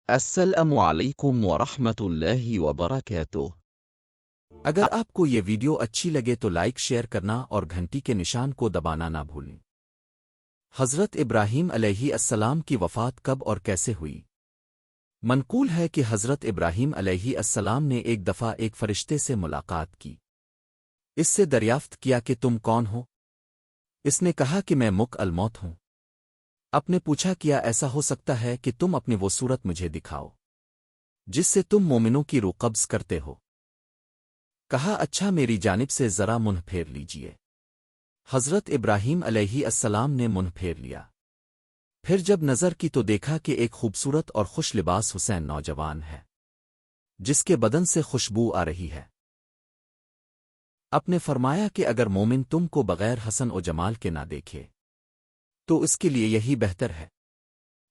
السلام علیکم ورحمۃ اللہ وبرکاتہ۔ اگر آپ کو یہ ویڈیو اچھی لگے تو لائک شیئر کرنا اور گھنٹی کے نشان کو دبانا نہ بھولیں۔ حضرت ابراہیم علیہ السلام کی وفات کب اور کیسے ہوئی؟ منقول ہے کہ حضرت ابراہیم علیہ السلام نے ایک دفعہ ایک فرشتے سے ملاقات کی۔ اس سے دریافت کیا کہ تم کون ہو؟ اس نے کہا کہ میں ملک الموت ہوں۔ آپ نے پوچھا کیا ایسا ہو سکتا ہے کہ تم اپنی وہ صورت مجھے دکھاؤ جس سے تم مومنوں کی روح قبض کرتے ہو؟ کہا اچھا میری جانب سے ذرا منہ پھیر لیجئے۔ حضرت ابراہیم علیہ السلام نے منہ پھیر لیا۔ پھر جب نظر کی تو دیکھا کہ ایک خوبصورت اور خوش لباس حسین نوجوان ہے جس کے بدن سے خوشبو آ رہی ہے۔ آپ نے فرمایا کہ اگر مومن تم کو بغیر حسن و جمال کے نہ دیکھے تو اس کے لیے یہی بہتر ہے۔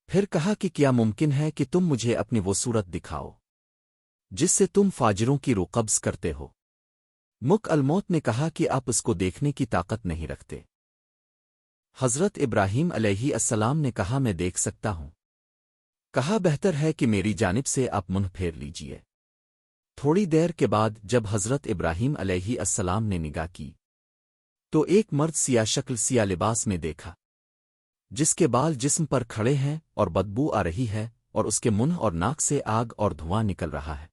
پھر کہا کہ کیا ممکن ہے کہ تم مجھے اپنی وہ صورت دکھاؤ جس سے تم فاجروں کی روح قبض کرتے ہو؟ ملک الموت نے کہا کہ آپ اس کو دیکھنے کی طاقت نہیں رکھتے۔ حضرت ابراہیم علیہ السلام نے کہا میں دیکھ سکتا ہوں۔ کہا بہتر ہے کہ میری جانب سے آپ منہ پھیر لیجئے۔ تھوڑی دیر کے بعد جب حضرت ابراہیم علیہ السلام نے نگاہ کی تو ایک مرد سیاہ شکل سیاہ لباس میں دیکھا جس کے بال جسم پر کھڑے ہیں اور بدبو آ رہی ہے اور اس کے منہ اور ناک سے آگ اور دھواں نکل رہا ہے۔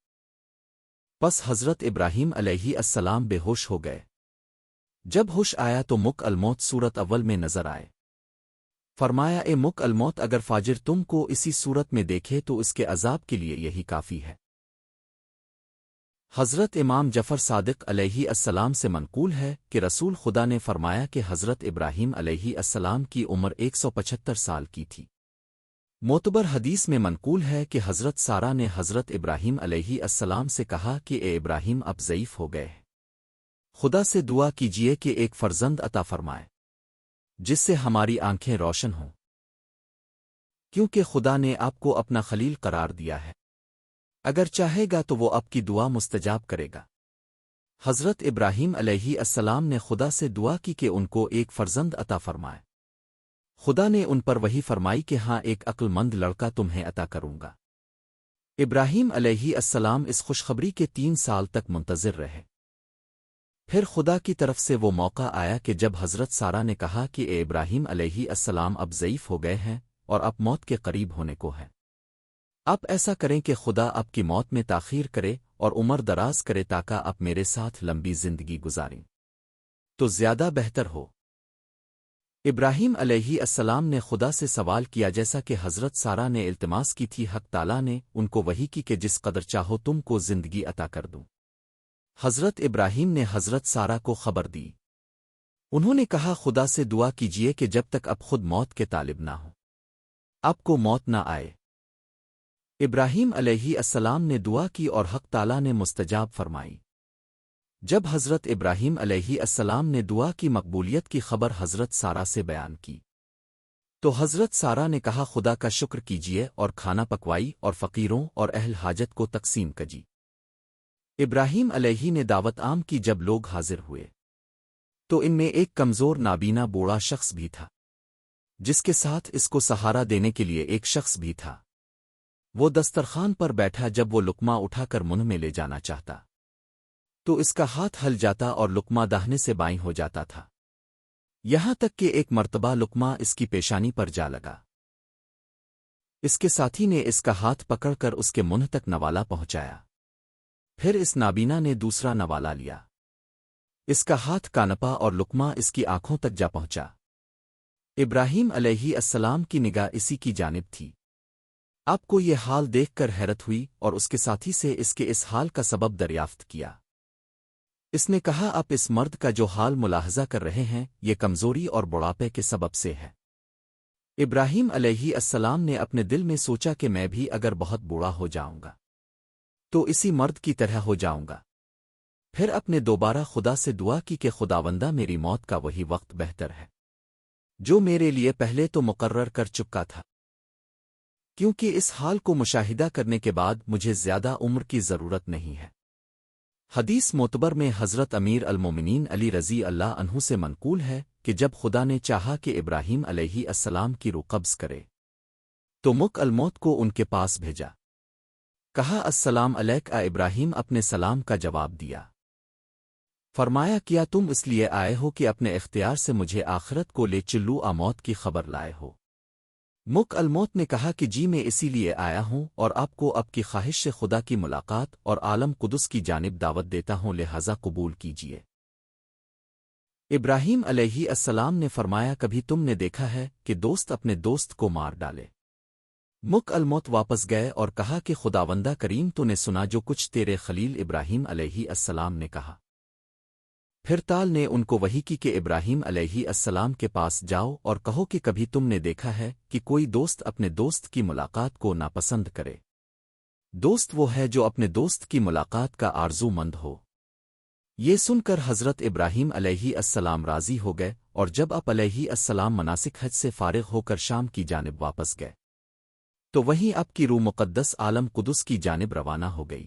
پس حضرت ابراہیم علیہ السلام بے ہوش ہو گئے۔ جب ہوش آیا تو ملک الموت صورت اول میں نظر آئے۔ فرمایا اے ملک الموت اگر فاجر تم کو اسی صورت میں دیکھے تو اس کے عذاب کے لیے یہی کافی ہے۔ حضرت امام جعفر صادق علیہ السلام سے منقول ہے کہ رسول خدا نے فرمایا کہ حضرت ابراہیم علیہ السلام کی عمر 175 سال کی تھی۔ معتبر حدیث میں منقول ہے کہ حضرت سارہ نے حضرت ابراہیم علیہ السلام سے کہا کہ اے ابراہیم اب ضعیف ہو گئے ہیں، خدا سے دعا کیجئے کہ ایک فرزند عطا فرمائے جس سے ہماری آنکھیں روشن ہوں، کیونکہ خدا نے آپ کو اپنا خلیل قرار دیا ہے، اگر چاہے گا تو وہ آپ کی دعا مستجاب کرے گا۔ حضرت ابراہیم علیہ السلام نے خدا سے دعا کی کہ ان کو ایک فرزند عطا فرمائے۔ خدا نے ان پر وہی فرمائی کہ ہاں ایک عقل مند لڑکا تمہیں عطا کروں گا۔ ابراہیم علیہ السلام اس خوشخبری کے 3 سال تک منتظر رہے۔ پھر خدا کی طرف سے وہ موقع آیا کہ جب حضرت سارہ نے کہا کہ اے ابراہیم علیہ السلام اب ضعیف ہو گئے ہیں اور اب موت کے قریب ہونے کو ہے، آپ ایسا کریں کہ خدا آپ کی موت میں تاخیر کرے اور عمر دراز کرے تاکہ آپ میرے ساتھ لمبی زندگی گزاریں تو زیادہ بہتر ہو۔ ابراہیم علیہ السلام نے خدا سے سوال کیا جیسا کہ حضرت سارہ نے التماس کی تھی۔ حق تعالیٰ نے ان کو وحی کی کہ جس قدر چاہو تم کو زندگی عطا کر دوں۔ حضرت ابراہیم نے حضرت سارہ کو خبر دی۔ انہوں نے کہا خدا سے دعا کیجئے کہ جب تک اب خود موت کے طالب نہ ہو آپ کو موت نہ آئے۔ ابراہیم علیہ السلام نے دعا کی اور حق تعالیٰ نے مستجاب فرمائی۔ جب حضرت ابراہیم علیہ السلام نے دعا کی مقبولیت کی خبر حضرت سارہ سے بیان کی تو حضرت سارہ نے کہا خدا کا شکر کیجئے اور کھانا پکوائی اور فقیروں اور اہل حاجت کو تقسیم کجی۔ ابراہیم علیہ نے دعوت عام کی۔ جب لوگ حاضر ہوئے تو ان میں ایک کمزور نابینا بوڑھا شخص بھی تھا جس کے ساتھ اس کو سہارا دینے کے لیے ایک شخص بھی تھا۔ وہ دسترخوان پر بیٹھا۔ جب وہ لقمہ اٹھا کر منہ میں لے جانا چاہتا تو اس کا ہاتھ ہل جاتا اور لقمہ داہنے سے بائیں ہو جاتا تھا، یہاں تک کہ ایک مرتبہ لقمہ اس کی پیشانی پر جا لگا۔ اس کے ساتھی نے اس کا ہاتھ پکڑ کر اس کے منہ تک نوالا پہنچایا۔ پھر اس نابینا نے دوسرا نوالا لیا، اس کا ہاتھ کانپا اور لقمہ اس کی آنکھوں تک جا پہنچا۔ ابراہیم علیہ السلام کی نگاہ اسی کی جانب تھی۔ آپ کو یہ حال دیکھ کر حیرت ہوئی اور اس کے ساتھی سے اس کے اس حال کا سبب دریافت کیا۔ اس نے کہا آپ اس مرد کا جو حال ملاحظہ کر رہے ہیں یہ کمزوری اور بڑھاپے کے سبب سے ہے۔ ابراہیم علیہ السلام نے اپنے دل میں سوچا کہ میں بھی اگر بہت بوڑھا ہو جاؤں گا تو اسی مرد کی طرح ہو جاؤں گا۔ پھر اپنے دوبارہ خدا سے دعا کی کہ خداوندہ میری موت کا وہی وقت بہتر ہے جو میرے لیے پہلے تو مقرر کر چکا تھا، کیونکہ اس حال کو مشاہدہ کرنے کے بعد مجھے زیادہ عمر کی ضرورت نہیں ہے۔ حدیث معتبر میں حضرت امیر المومنین علی رضی اللہ عنہ سے منقول ہے کہ جب خدا نے چاہا کہ ابراہیم علیہ السلام کی روح قبض کرے تو ملک الموت کو ان کے پاس بھیجا۔ کہا السلام علیک ابراہیم اپنے سلام کا جواب دیا۔ فرمایا کیا تم اس لیے آئے ہو کہ اپنے اختیار سے مجھے آخرت کو لے چلو موت کی خبر لائے ہو؟ الموت نے کہا کہ جی میں اسی لیے آیا ہوں اور آپ کو اب کی خواہش سے خدا کی ملاقات اور عالم قدس کی جانب دعوت دیتا ہوں، لہذا قبول کیجیے۔ ابراہیم علیہ السلام نے فرمایا کبھی تم نے دیکھا ہے کہ دوست اپنے دوست کو مار ڈالے؟ الموت واپس گئے اور کہا کہ خداوندہ کریم تو نے سنا جو کچھ تیرے خلیل ابراہیم علیہ السلام نے کہا۔ پھر تال نے ان کو وحی کی کہ ابراہیم علیہ السلام کے پاس جاؤ اور کہو کہ کبھی تم نے دیکھا ہے کہ کوئی دوست اپنے دوست کی ملاقات کو ناپسند کرے؟ دوست وہ ہے جو اپنے دوست کی ملاقات کا آرزو مند ہو۔ یہ سن کر حضرت ابراہیم علیہ السلام راضی ہو گئے، اور جب آپ علیہ السلام مناسک حج سے فارغ ہو کر شام کی جانب واپس گئے تو وہیں آپ کی روح مقدس عالم قدس کی جانب روانہ ہو گئی۔